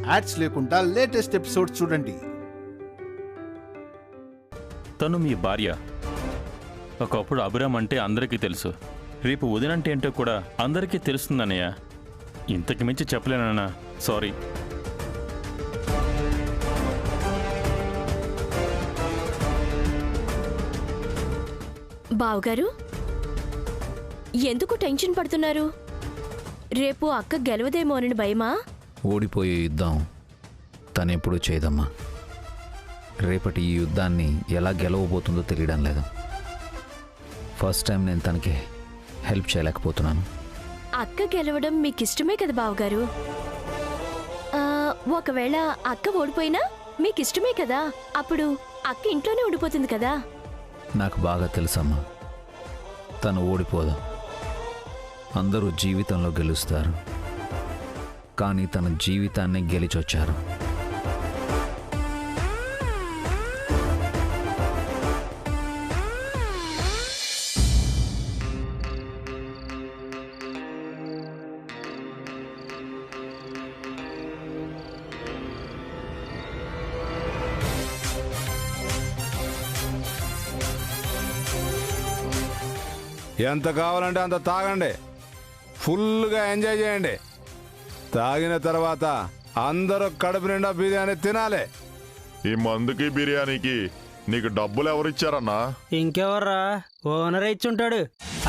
Ads లేకుండా latest episode చూడండి. తను మీ భార్య. ఒకప్పుడు అభిరామ్ అంటే అందరికీ తెలుసు. రేపు వదినంటే ఏంటో కూడా అందరికీ తెలుస్తుందన్నయ్య. ఇంతకు మించి చెప్పలేనన్నా, సారీ. బావగారు, ఎందుకు టెన్షన్ పడుతున్నారు? రేపు అక్క గెలవదేమోనని భయమా? ఓడిపోయే యుద్ధం తనెప్పుడూ చేయదమ్మా. రేపటి ఈ యుద్ధాన్ని ఎలా గెలవబోతుందో తెలియడం లేదు. ఫస్ట్ టైం నేను తనకి హెల్ప్ చేయలేకపోతున్నాను. అక్క గెలవడం మీకిష్టమే కదా బావగారు? ఒకవేళ అక్క ఓడిపోయినా మీకిష్టమే కదా? అప్పుడు అక్క ఇంట్లోనే ఉండిపోతుంది కదా? నాకు బాగా తెలుసమ్మా, తను ఓడిపోదు. అందరూ జీవితంలో గెలుస్తారు, కానీ తన జీవితాన్ని గెలిచొచ్చారు. ఎంత కావాలంటే అంత తాగండి, ఫుల్గా ఎంజాయ్ చేయండి. తాగిన తర్వాత అందరూ కడుపు నిండా బిర్యానీ తినాలి. ఈ మందుకి బిర్యానీకి నీకు డబ్బులు ఎవరిచ్చారన్నా? ఇంకెవర్రా, ఓనరే ఇచ్చుంటాడు.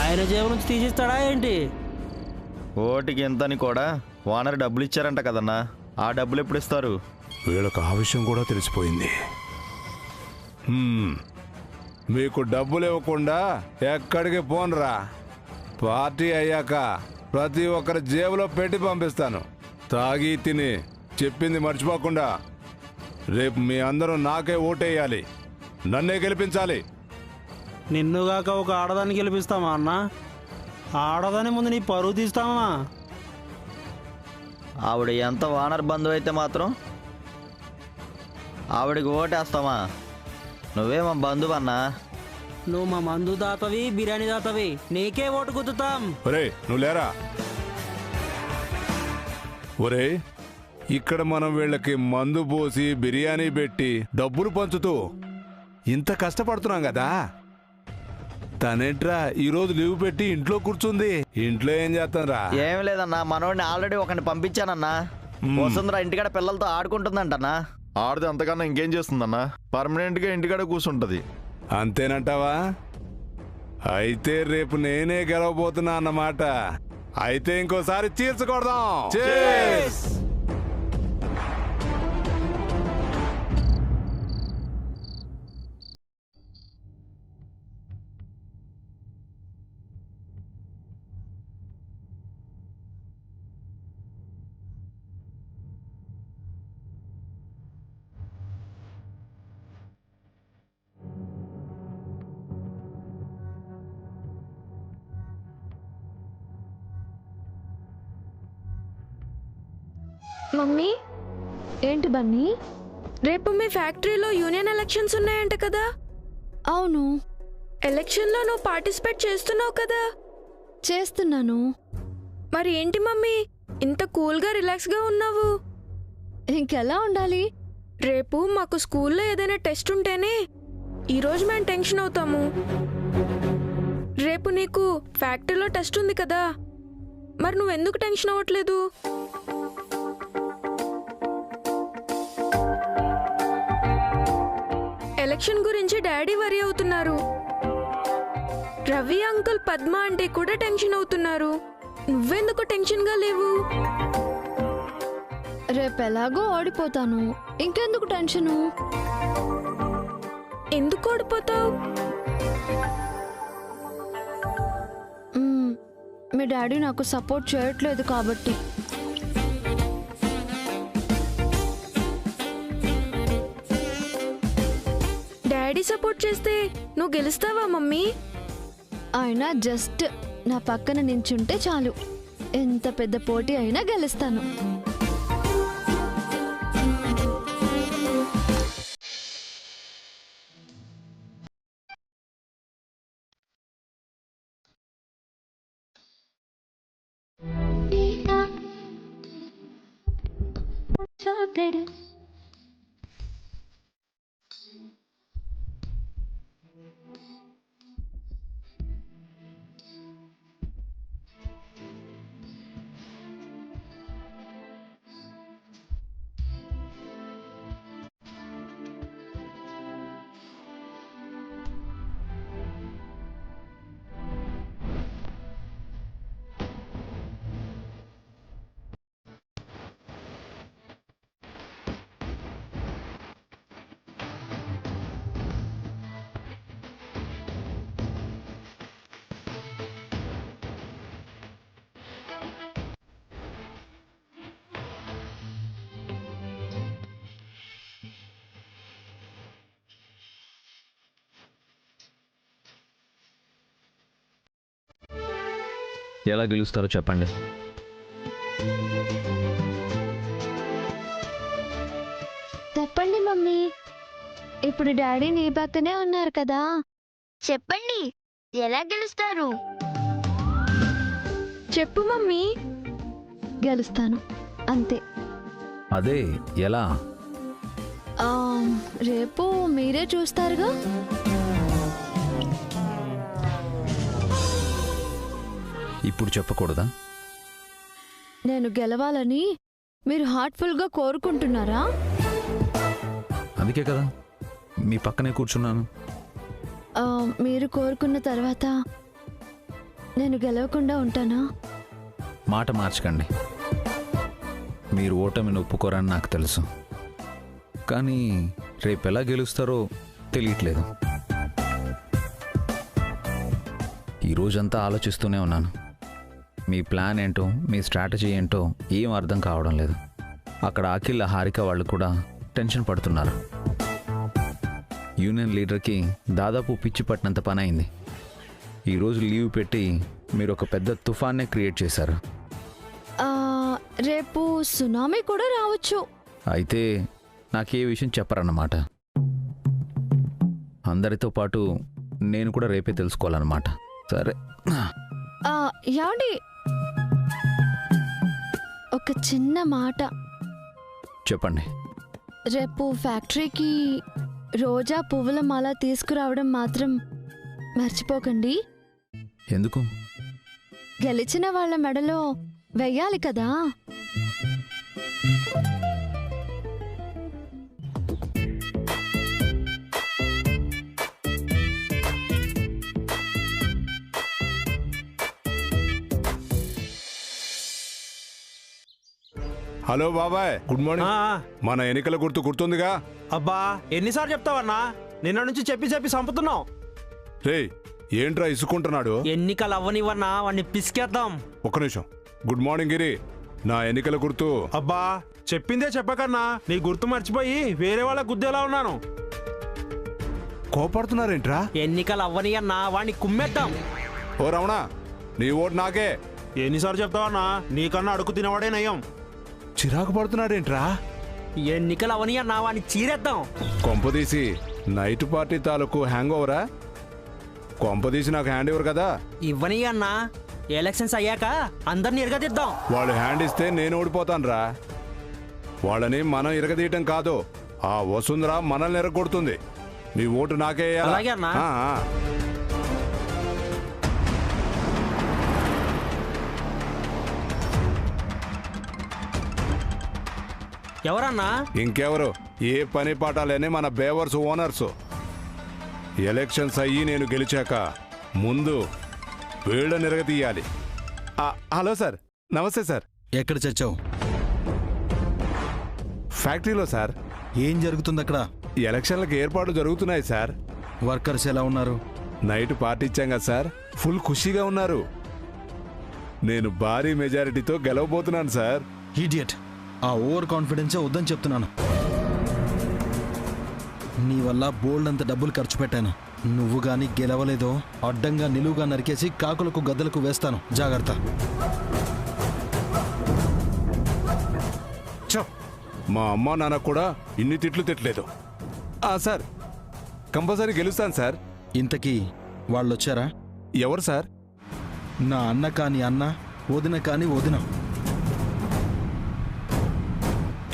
ఆయన జేబు నుంచి తీసిస్తాడా ఏంటి? ఓటికి ఎంతని కూడా ఓనర్ డబ్బులు ఇచ్చారంట కదన్నా. ఆ డబ్బులు ఎప్పుడు ఇస్తారు? వీళ్ళకి ఆ విషయం కూడా తెలిసిపోయింది. మీకు డబ్బులు ఇవ్వకుండా ఎక్కడికి పోనరా. పార్టీ అయ్యాక ప్రతి ఒక్కరి జేబులో పెట్టి పంపిస్తాను. తాగి తిని చెప్పింది మర్చిపోకుండా. రేపు మీ అందరూ నాకే ఓటేయాలి, నన్నే గెలిపించాలి. నిన్నుగాక ఒక ఆడదాన్ని గెలిపిస్తామా అన్న? ఆడదాని ముందు నీ పరువు తీస్తామా? ఆవిడ ఎంత ఓనర్ బంధువు అయితే మాత్రం ఆవిడకి ఓటేస్తామా? నువ్వే మా బంధువు అన్నా. నువ్వు మా మందు దాతవి, బిర్యానీ దాతవి, నీకే ఓటు గుద్దుతాం. ఒరే నువ్వు లేరా. ఒరే, ఇక్కడ మనం వీళ్ళకి మందు పోసి బిర్యానీ పెట్టి డబ్బులు పంచుతూ ఇంత కష్టపడుతున్నాం కదా. తనేంట్రా ఈరోజు లీవ్ పెట్టి ఇంట్లో కూర్చుంది. ఇంట్లో ఏం చేస్తానరా? ఏం లేదన్నా, మనోడిని ఆల్రెడీ ఒకరిని పంపించానన్నా. వసుంధర ఇంటికాడ పిల్లలతో ఆడుకుంటుందంటన్నా. ఆడితే అంతకన్నా ఇంకేం చేస్తుందన్నా? పర్మనెంట్గా ఇంటికాడ కూర్చుంటది. అంతేనంటావా? అయితే రేపు నేనే గెలవబోతున్నా అన్నమాట. అయితే ఇంకోసారి చీర్చుకొడదాం. మమ్మీ, ఏంటి బన్నీ? రేపు మీ ఫ్యాక్టరీలో యూనియన్ ఎలక్షన్స్ ఉన్నాయంట కదా? అవును. ఎలక్షన్లో నువ్వు పార్టిసిపేట్ చేస్తున్నావు కదా? చేస్తున్నాను. మరి ఏంటి మమ్మీ ఇంత కూల్గా రిలాక్స్గా ఉన్నావు? ఇంకెలా ఉండాలి? రేపు మాకు స్కూల్లో ఏదైనా టెస్ట్ ఉంటేనే ఈరోజు మేము టెన్షన్ అవుతాము. రేపు నీకు ఫ్యాక్టరీలో టెస్ట్ ఉంది కదా, మరి నువ్వెందుకు టెన్షన్ అవ్వట్లేదు? ఎలక్షన్ గురించి డాడీ వరి అవుతున్నారు. రవి అంకుల్ పద్మ అంటే కూడా టెన్షన్ అవుతున్నారు. నువ్వెందుకు టెన్షన్గా లేవు? రేపెలాగో ఓడిపోతాను, ఇంకెందుకు టెన్షను? ఎందుకు ఓడిపోతావు? మీ డాడీ నాకు సపోర్ట్ చేయట్లేదు కాబట్టి. డాడీ సపోర్ట్ చేస్తే నువ్వు గెలుస్తావా మమ్మీ? ఆయన జస్ట్ నా పక్కన నించుంటే చాలు, ఎంత పెద్ద పోటీ అయినా గెలుస్తాను. अच्छा సోదరు. ఎలా గెలుస్తారో చెప్పండి. చెప్పండి మమ్మీ. ఇప్పుడు డాడీ నీ పక్కనే ఉన్నారు కదా. చెప్పండి, ఎలా గెలుస్తారు? చెప్పు మమ్మీ. గెలుస్తాను అంతే. అదే ఎలా? ఆ, రేపు మీరే చూస్తారుగా. ఇప్పుడు చెప్పకూడదా? నేను గెలవాలని మీరు హార్ట్ఫుల్గా కోరుకుంటున్నారా? అందుకే కదా మీ పక్కనే కూర్చున్నాను. మీరు కోరుకున్న తర్వాత నేను గెలవకుండా ఉంటానా? మాట మార్చకండి. మీరు ఓటమిని ఒప్పుకోరని నాకు తెలుసు, కానీ రేపు ఎలా గెలుస్తారో తెలియట్లేదు. ఈ రోజంతా ఆలోచిస్తూనే ఉన్నాను. మీ ప్లాన్ ఏంటో, మీ స్ట్రాటజీ ఏంటో ఏం అర్థం కావడం లేదు. అక్కడ అఖిల్, హారిక వాళ్ళు కూడా టెన్షన్ పడుతున్నారు. యూనియన్ లీడర్కి దాదాపు పిచ్చి పట్టినంత పని అయింది. ఈరోజు లీవ్ పెట్టి మీరు ఒక పెద్ద తుఫాన్నే క్రియేట్ చేశారు. రేపు సునామీ కూడా రావచ్చు. అయితే నాకు ఏ విషయం చెప్పరన్నమాట. అందరితో పాటు నేను కూడా రేపే తెలుసుకోవాలన్నమాట. సరే. యాండి, ఒక చిన్న మాట చెప్పండి. రేపు ఫ్యాక్టరీకి రోజా పువ్వుల మాల తీసుకురావడం మాత్రం మర్చిపోకండి. ఎందుకు? గెలిచిన వాళ్ళ మెడలో వెయ్యాలి కదా. హలో బాబాయ్, గుడ్ మార్నింగ్. మన ఎన్నికల గుర్తుందిగా? అబ్బా, ఎన్నిసార్లు చెప్తావన్నా? నిన్న నుంచి చెప్పి చెప్పి చంపుతున్నావు. రే, ఏంట్రా ఇసుకుంటున్నాడు? ఎన్నికలు అవ్వనివన్నా, వాడిని పిసికేద్దాం. ఒక్క నిమిషం. గుడ్ మార్నింగ్ గిరి. నా ఎన్నికల గుర్తు. అబ్బా, చెప్పిందే చెప్పకన్నా నీ గుర్తు మర్చిపోయి వేరే వాళ్ళ గుద్దేలా ఉన్నాను. కోపడుతున్నారేంట్రా? ఎన్నికలు అవ్వని అన్నా, వాడిని కుమ్మేద్దాం. ఓ రమణ, నీ ఓటు నాకే. ఎన్నిసార్లు చెప్తావన్నా? నీకన్నా అడుగు తినవాడే నయం. చిరాకు పడుతున్నాడేంట్రా? ఎన్నికలు అవని అన్నా, వాడిని చీరేద్దాం. కొంపదీసి నైట్ పార్టీ తాలూకు హ్యాంగ్ ఓవరా? కొంపదీసి నాకు హ్యాండ్ ఓవర్ కదా? ఇవ్వని అన్నా, ఎలక్షన్స్ అయ్యాక అందరిని ఎరగదిద్దాం. వాళ్ళు హ్యాండ్ ఇస్తే నేను ఓడిపోతాను రా. వాళ్ళని మనం ఇరగదీయటం కాదు, ఆ వసుంధర మనల్ని ఎరగొడుతుంది. నీ ఓటు నాకే. అలాగే అన్నా. ఎవరన్నా? ఇంకెవరు? ఏ పని పాటాలేని మన బేవర్స్ ఓనర్స్. ఎలక్షన్స్ అయ్యి నేను గెలిచాక ముందు వీళ్ళ నిరగతీయాలి. హలో సార్, నమస్తే సార్. ఎక్కడ చచ్చావు? ఫ్యాక్టరీలో సార్. ఏం జరుగుతుంది అక్కడ? ఎలక్షన్లకు ఏర్పాట్లు జరుగుతున్నాయి సార్. వర్కర్స్ ఎలా ఉన్నారు? నైట్ పార్టీ ఇచ్చాం కదా సార్, ఫుల్ ఖుషీగా ఉన్నారు. నేను భారీ మెజారిటీతో గెలవబోతున్నాను సార్. ఇడియట్, ఆ ఓవర్ కాన్ఫిడెన్సే వద్దని చెప్తున్నాను. నీ వల్ల బోల్డ్ అంత డబ్బులు ఖర్చు పెట్టాను. నువ్వు గాని గెలవలేదో అడ్డంగా నిలువుగా నరికేసి కాకులకు గద్దలకు వేస్తాను. జాగ్రత్త. మా అమ్మ నాన్న కూడా ఇన్ని తిట్లు తిట్టలేదు. సార్, కంపల్సరీ గెలుస్తాను సార్. ఇంతకీ వాళ్ళు వచ్చారా? ఎవరు సార్? నా అన్న కాని అన్న, వదిన కాని వదిన.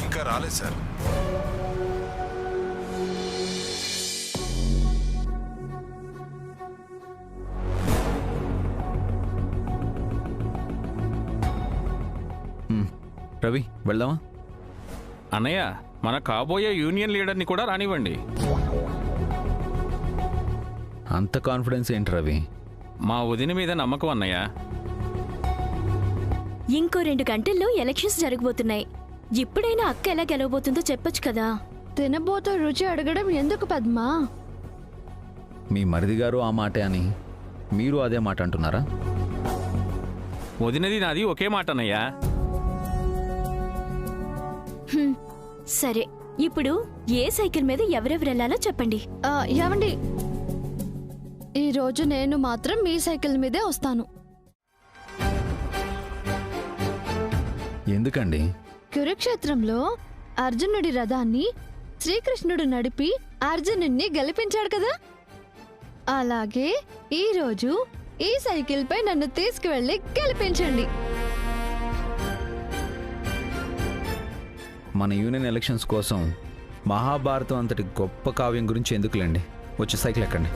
ఇంకా ఇంకా రాలేదు సార్. రవి వెళ్దామా? అన్నయ్య, మన కాబోయే యూనియన్ లీడర్ని కూడా రానివ్వండి. అంత కాన్ఫిడెన్స్ ఏంటి రవి? మా వదిన మీద నమ్మకం అన్నయ్య. ఇంకో 2 గంటల్లో ఎలక్షన్స్ జరగబోతున్నాయి. ఇప్పుడైనా అక్క ఎలా గెలవబోతుందో చెప్పొచ్చు కదా. తినబోతో రుచి అడగడం ఎందుకు పద్మా? మీ మరిది గారు ఆ మాటే అని మీరు అదే మాట అంటున్నారా? వదినది నాది ఒకే మాట అన్నయ్య. సరే, ఇప్పుడు ఏ సైకిల్ మీద ఎవరెవరు వెళ్ళాలో చెప్పండి. ఏమండి, ఈరోజు నేను మాత్రం మీ సైకిల్ మీదే వస్తాను. ఎందుకండి? కురుక్షేత్రంలో అర్జునుడి రథాన్ని శ్రీకృష్ణుడు నడిపి అర్జునుడిని గెలిపించాడు కదా, అలాగే ఈరోజు ఈ సైకిల్ పై నన్ను తీసుకువెళ్ళి గెలిపించండి. మన యూనియన్ ఎలక్షన్స్ కోసం మహాభారతం అంతటి గొప్ప కావ్యం గురించి ఎందుకులేండి, వచ్చి సైకిల్ ఎక్కండి.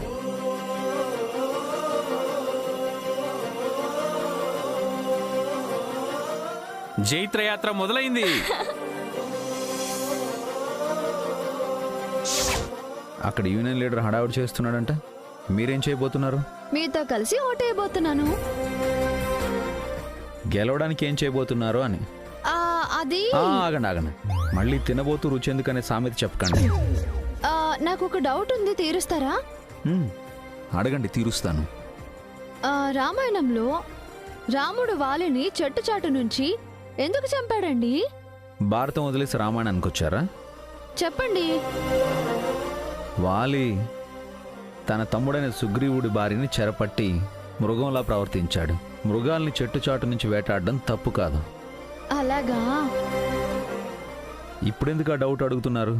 జైత్రయాత్ర మొదలైంది. అక్కడ యూనియన్ లీడర్ హడావుడి చేస్తున్నాడంట, మీరేం చేయబోతున్నారు? మీతో కలిసి ఓటేయబోతున్నాను. గెలవడానికి ఏం చేయబోతున్నారు అని. అది ఆగండి, మళ్ళీ తినబోతూ రుచి ఎందుకనే సామెత చెప్పకండి. నాకు ఒక డౌట్ ఉంది, తీరుస్తారా? అడగండి, తీరుస్తాను. రామాయణంలో రాముడు వాలిని చెట్టు చాటు నుంచి ఎందుకు చంపాడండి? భారతం వదిలేసి రామాయణానికి వచ్చారా? చెప్పండి. వాలి తన తమ్ముడైన సుగ్రీవుడి భార్యని చెరపట్టి మృగంలా ప్రవర్తించాడు. మృగాల్ని చెట్టు చాటు నుంచి వేటాడడం తప్పు కాదు. అలాగా? ఇప్పుడెందుకు ఆ డౌట్ అడుగుతున్నారు?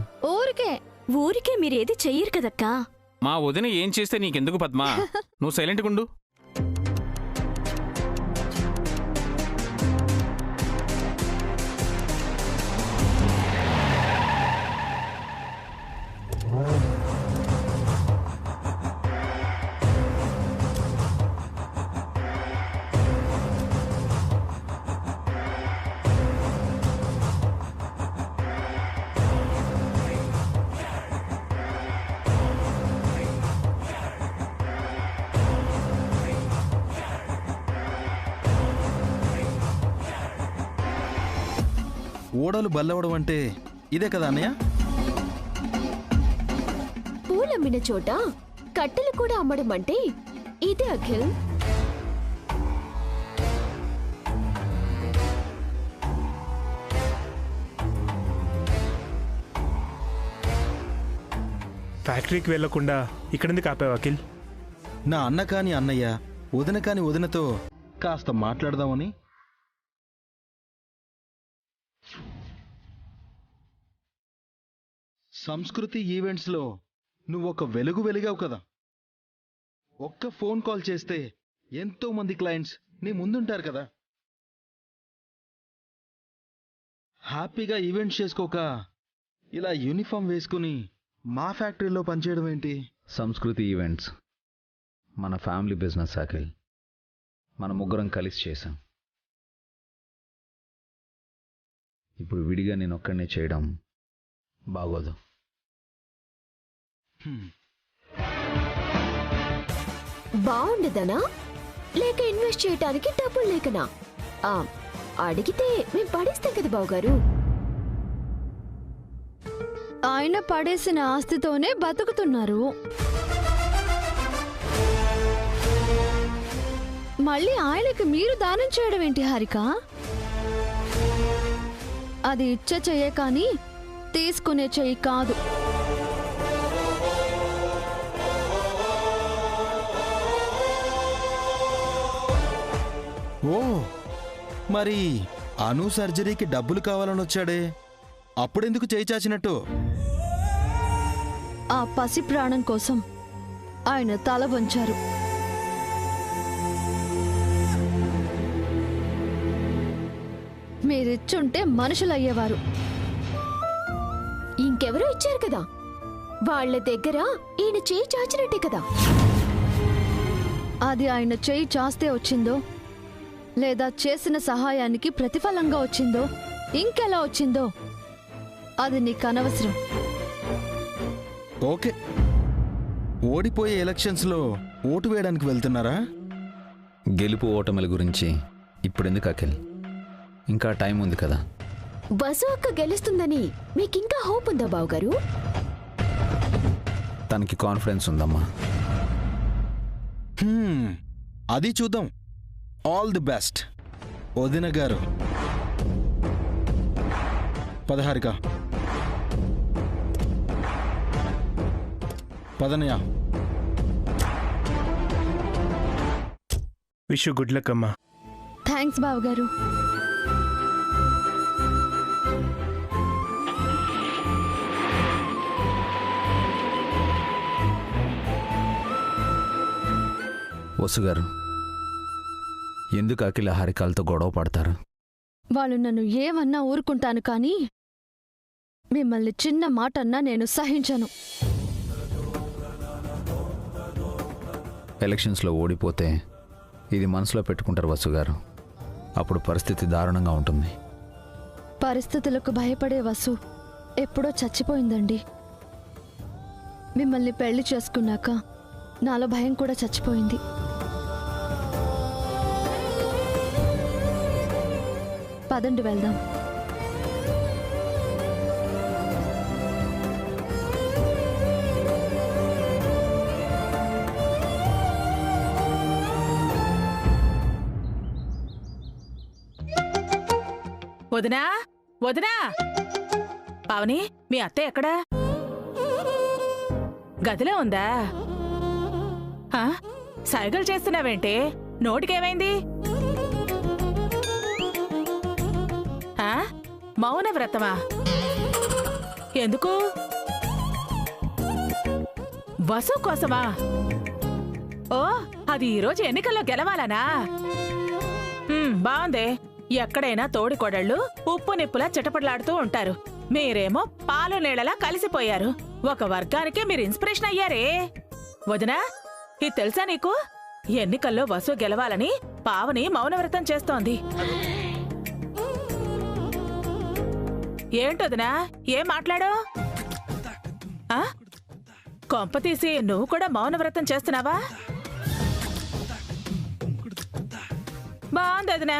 ఊరికే మీరేది చెయ్యరు కదక్కా. మా వదిన ఏం చేస్తే నీకెందుకు పద్మా, నువ్వు సైలెంట్గా ఉండు. ఓడలు బల్లవడం అంటే ఇదే కదా అన్నయ్య? పూలమ్మిన చోట కట్టెలు కూడా అమ్మడం అంటే ఇదే అఖిల్. ఫ్యాక్టరీకి వెళ్లకుండా ఇక్కడెందుకు ఆపావు అఖిల్? నా అన్న కాని అన్నయ్య, వదిన కాని వదినతో కాస్త మాట్లాడదామని. సంస్కృతి ఈవెంట్స్లో నువ్వొక వెలుగు వెలిగావు కదా. ఒక్క ఫోన్ కాల్ చేస్తే ఎంతో మంది క్లయింట్స్ నీ ముందుంటారు కదా. హ్యాపీగా ఈవెంట్స్ చేసుకోక ఇలా యూనిఫామ్ వేసుకుని మా ఫ్యాక్టరీలో పనిచేయడం ఏంటి? సంస్కృతి ఈవెంట్స్ మన ఫ్యామిలీ బిజినెస్ అఖిల్. మన ముగ్గురం కలిసి చేశాం. ఇప్పుడు విడిగా నేను ఒక్కడనే చేయడం బాగోదు. బాగుండదనా లేక ఇన్వెస్ట్ చేయడానికి డబ్బులు లేకనా? అడిగితే మేము పడేస్తాం కదా బావగారు. ఆయన పడేసిన ఆస్తితోనే బతుకుతున్నారు. మళ్ళీ ఆయనకి మీరు దానం చేయడం ఏంటి హారిక? అది ఇచ్చే చెయ్యే కానీ తీసుకునే చెయ్యి కాదు. ఓ, మరి అను సర్జరీకి డబ్బులు కావాలని వచ్చాడే, అప్పుడెందుకు చేయి చాచినట్టు? ఆ పసి ప్రాణం కోసం ఆయన తల వంచారు. మీరిచ్చుంటే మనుషులయ్యేవారు. ఇంకెవరో ఇచ్చారు కదా, వాళ్ళ దగ్గర ఈయన చేయి చాచినట్టే కదా. అది ఆయన చేయి చాస్తే వచ్చిందో లేదా చేసిన సహాయానికి ప్రతిఫలంగా వచ్చిందో ఇంకెలా వచ్చిందో అది నీకు అనవసరం. ఓకే, ఓడిపోయే ఎలక్షన్స్లో ఓటు వేయడానికి వెళ్తున్నారా? గెలుపు ఓటమిల గురించి ఇప్పుడెందుకు అఖిల్? ఇంకా టైం ఉంది కదా. వసు అక్క గెలుస్తుందని మీకింకా హోప్ ఉందా బావగారు? తనకి కాన్ఫిడెన్స్ ఉందమ్మా. అది చూద్దాం. ఆల్ ది బెస్ట్ వదిన గారు. 16 పదనయా. విష్ యూ గుడ్ లక్ అమ్మా. థ్యాంక్స్ బావగారు. వసుగారు, ఎందుకు అఖిల హారికలతో గొడవ పడతారు? వాళ్ళు నన్ను ఏమన్నా ఊరుకుంటాను కానీ మిమ్మల్ని చిన్న మాట అన్నా నేను సహించను. ఎలక్షన్స్లో ఓడిపోతే ఇది మనసులో పెట్టుకుంటారు వసుగారు. అప్పుడు పరిస్థితి దారుణంగా ఉంటుంది. పరిస్థితులకు భయపడే వసు ఎప్పుడో చచ్చిపోయిందండి. మిమ్మల్ని పెళ్లి చేసుకున్నాక నాలో భయం కూడా చచ్చిపోయింది. పదండి వెళ్దాం. వదినా, వదినా, పావని, మీ అత్త ఎక్కడా? గదిలో ఉందా? సైకిల్ చేస్తున్నావేంటి? నోటికేమైంది? మౌన వ్రతమా? ఎందుకు? వసు కోసమా? ఓ, అది ఈరోజు ఎన్నికల్లో గెలవాలనా? బాగుంది. ఎక్కడైనా తోడికోడళ్ళు ఉప్పు నిప్పులా చిటపట్లాడుతూ ఉంటారు. మీరేమో పాలు నీళ్ళలా కలిసిపోయారు. ఒక వర్గానికే మీరు ఇన్స్పిరేషన్ అయ్యారే. వదినా, ఇది తెలుసా నీకు? ఎన్నికల్లో వసు గెలవాలని పావని మౌనవ్రతం చేస్తోంది. ఏంటొదినా, ఏం మాట్లాడో? కొంపతీసి నువ్వు కూడా మౌనవ్రతం చేస్తున్నావా? బాగుంది వదినా.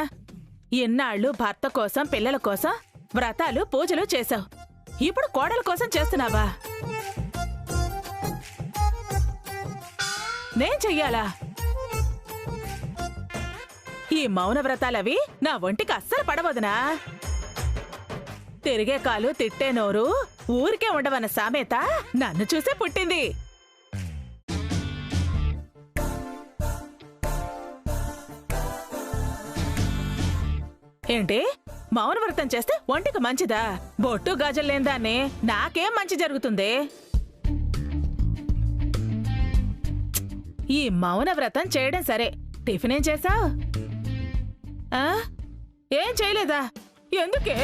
ఇన్నాళ్ళు భర్త కోసం పిల్లల కోసం వ్రతాలు పూజలు చేశావు. ఇప్పుడు కోడల కోసం చేస్తున్నావా? నేను చెయ్యాలా? ఈ మౌన వ్రతాలవి నా ఒంటికి అస్సలు పడవదునా. తిరిగే కాలు తిట్టే నోరు ఊరికే ఉండవన్న సామెత నన్ను చూసే పుట్టింది. ఏంటి, మౌనవ్రతం చేస్తే ఒంటికి మంచిదా? బొట్టు గాజులు లేని దాన్ని నాకేం మంచి జరుగుతుంది? ఈ మౌనవ్రతం చేయడం సరే, టిఫిన్ ఏం చేసావు? ఏం చేయలేదా? ఎందుకే?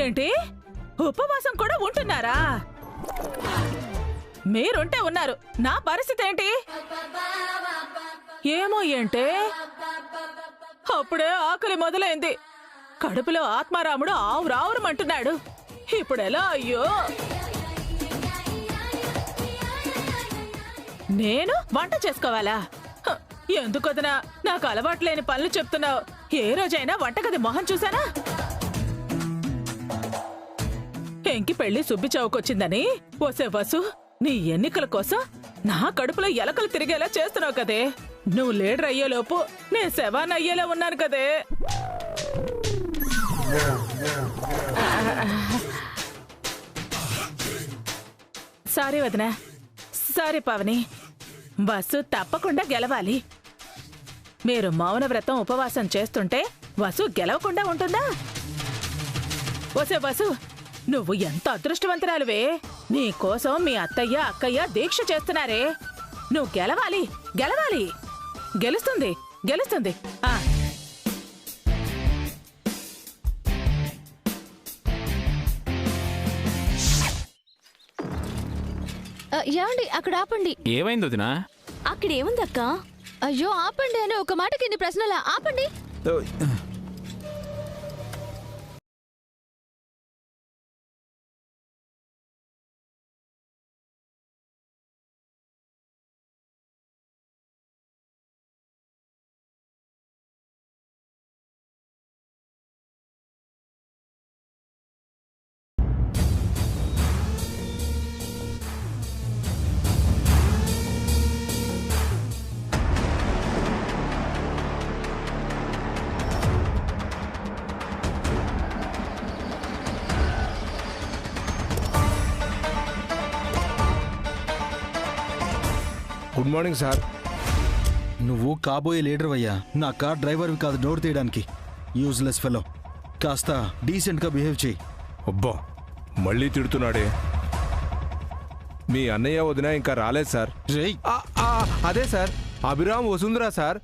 ఏంటి, ఉపవాసం కూడా ఉంటున్నారా? మీరుంటే ఉన్నారు, నా పరిస్థితి ఏంటి? ఏమో ఏంటే, అప్పుడే ఆకలి మొదలైంది. కడుపులో ఆత్మారాముడు ఆవురావురమంటున్నాడు. ఇప్పుడెలా? అయ్యో, నేను వంట చేసుకోవాలా? ఎందుకొదనా నాకు అలవాట్లేని పనులు చెప్తున్నావు? ఏ రోజైనా వంటగది మొహం చూసానా? ఎంకి పెళ్లి సుబ్బి చౌకొచ్చిందని ఓసే వసు, నీ ఎన్నికల కోసం నా కడుపులో ఎలకలు తిరిగేలా చేస్తున్నావు కదే. నువ్వు లీడర్ అయ్యేలోపు నేను శవాన్ అయ్యేలా ఉన్నాను కదే. సారీ వదినా, సారీ పావని. వసు తప్పకుండా గెలవాలి. మీరు మౌనవ్రతం ఉపవాసం చేస్తుంటే వసు గెలవకుండా ఉంటుందా? ఓసే వసు, నువ్వు ఎంత అదృష్టవంతురాలువే. నీ కోసం మీ అత్తయ్య అక్కయ్య దీక్ష చేస్తున్నారే. నువ్వు గెలవాలి, గెలవాలి. గెలుస్తుంది, గెలుస్తుంది. ఏమండి అక్కడ ఆపండి. ఏమైంది వదినా? అక్కడ ఏముందక్క? అయ్యో ఆపండి అని ఒక మాటకి ఇన్ని ప్రశ్నలా? ఆపండి. Good morning sir. నువ్వు కాబోయే లీడర్ అయ్యా, నా కార్ డ్రైవర్వి కాదు డోర్ తీయడానికి. యూజ్లెస్ ఫెలో, కాస్త డీసెంట్గా బిహేవ్ చేయి. అబ్బా మళ్ళీ తిడుతున్నాడే. మీ అన్నయ్య వదిన ఇంకా రాలేదు సార్. అదే సార్, అభిరామ్ వసుంధరా సార్